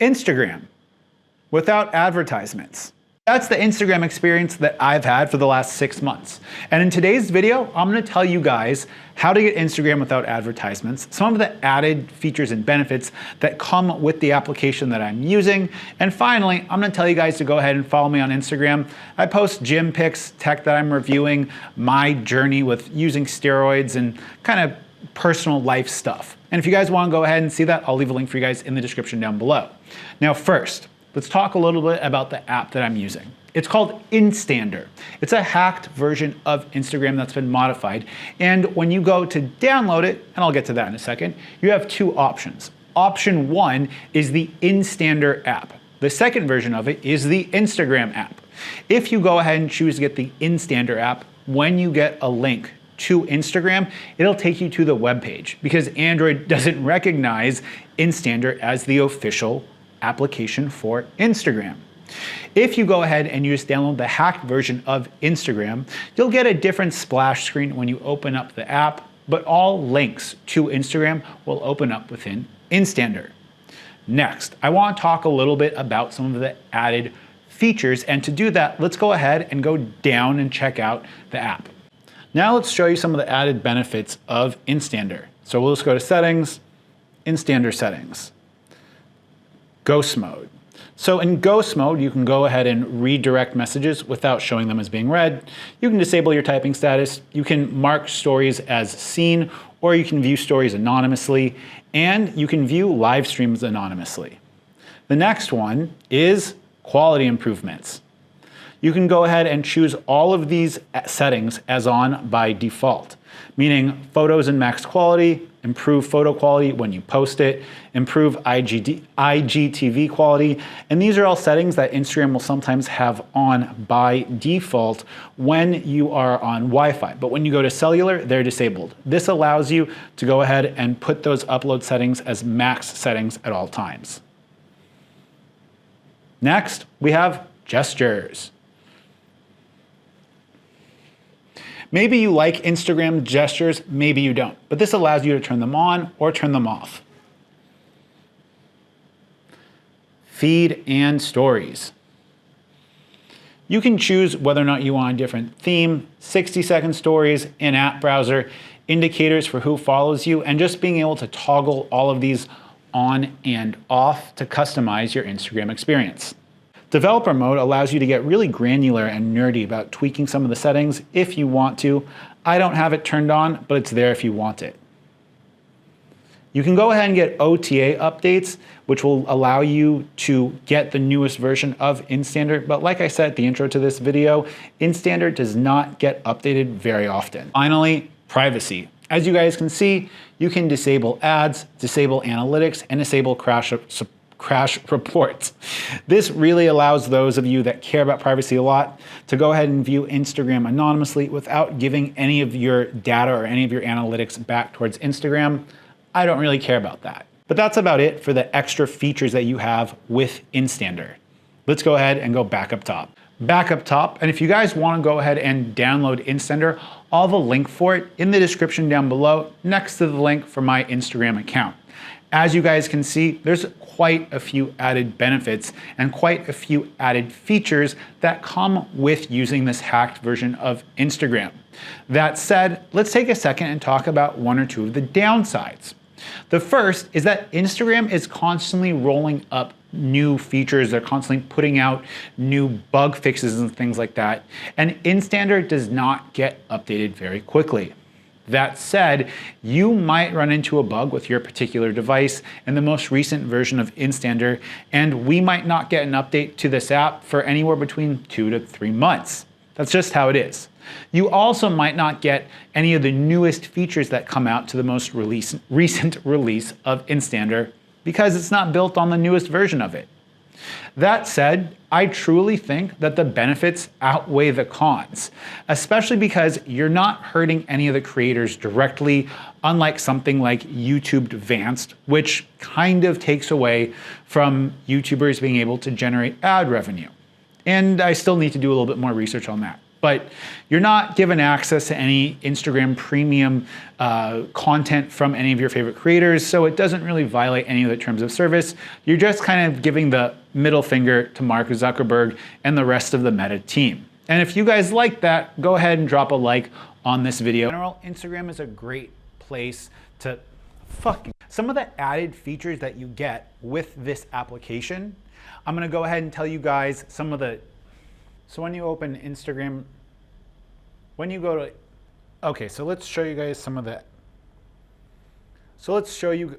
Instagram without advertisements. That's the Instagram experience that I've had for the last 6 months. And in today's video, I'm gonna tell you guys how to get Instagram without advertisements, some of the added features and benefits that come with the application that I'm using. And finally, I'm gonna tell you guys to go ahead and follow me on Instagram. I post gym pics, tech that I'm reviewing, my journey with using steroids, and kind of personal life stuff. And if you guys wanna go ahead and see that, I'll leave a link for you guys in the description down below. Now first, let's talk a little bit about the app that I'm using. It's called Instander. It's a hacked version of Instagram that's been modified. And when you go to download it, and I'll get to that in a second, you have two options. Option one is the Instander app. The second version of it is the Instagram app. If you go ahead and choose to get the Instander app, when you get a link to Instagram, it'll take you to the web page because Android doesn't recognize Instander as the official application for Instagram. If you go ahead and you just download the hacked version of Instagram, you'll get a different splash screen when you open up the app, but all links to Instagram will open up within Instander. Next, I want to talk a little bit about some of the added features, and to do that, let's go ahead and go down and check out the app. Now let's show you some of the added benefits of Instander. So we'll just go to Settings, Instander Settings. Ghost mode. So in ghost mode, you can go ahead and redirect messages without showing them as being read. You can disable your typing status. You can mark stories as seen, or you can view stories anonymously, and you can view live streams anonymously. The next one is quality improvements. You can go ahead and choose all of these settings as on by default, meaning photos in max quality, improve photo quality when you post it, improve IGTV quality, and these are all settings that Instagram will sometimes have on by default when you are on Wi-Fi. But when you go to cellular, they're disabled. This allows you to go ahead and put those upload settings as max settings at all times. Next, we have gestures. Maybe you like Instagram gestures, maybe you don't, but this allows you to turn them on or turn them off. Feed and stories. You can choose whether or not you want a different theme, 60-second stories, in-app browser, indicators for who follows you, and just being able to toggle all of these on and off to customize your Instagram experience. Developer mode allows you to get really granular and nerdy about tweaking some of the settings if you want to. I don't have it turned on, but it's there if you want it. You can go ahead and get OTA updates, which will allow you to get the newest version of Instander. But like I said at the intro to this video, Instander does not get updated very often. Finally, privacy. As you guys can see, you can disable ads, disable analytics, and disable crash reports. This really allows those of you that care about privacy a lot to go ahead and view Instagram anonymously without giving any of your data or any of your analytics back towards Instagram. I don't really care about that. But that's about it for the extra features that you have with Instander. Let's go ahead and go back up top. Back up top, and if you guys want to go ahead and download Instander, I'll have a link for it in the description down below next to the link for my Instagram account. As you guys can see, there's quite a few added benefits and quite a few added features that come with using this hacked version of Instagram. That said, let's take a second and talk about one or two of the downsides. The first is that Instagram is constantly rolling up new features. They're constantly putting out new bug fixes and things like that. And Instander does not get updated very quickly. That said, you might run into a bug with your particular device in the most recent version of Instander, and we might not get an update to this app for anywhere between 2 to 3 months. That's just how it is. You also might not get any of the newest features that come out to the most recent release of Instander because it's not built on the newest version of it. That said, I truly think that the benefits outweigh the cons, especially because you're not hurting any of the creators directly, unlike something like YouTube Advanced, which kind of takes away from YouTubers being able to generate ad revenue. And I still need to do a little bit more research on that. but you're not given access to any Instagram premium content from any of your favorite creators, so it doesn't really violate any of the terms of service. You're just kind of giving the middle finger to Mark Zuckerberg and the rest of the Meta team. And if you guys like that, go ahead and drop a like on this video. In general, Instagram is a great place to some of the added features that you get with this application. I'm gonna go ahead and tell you guys some of the, so when you open Instagram, when you go to, okay, so let's show you guys some of that. So let's show you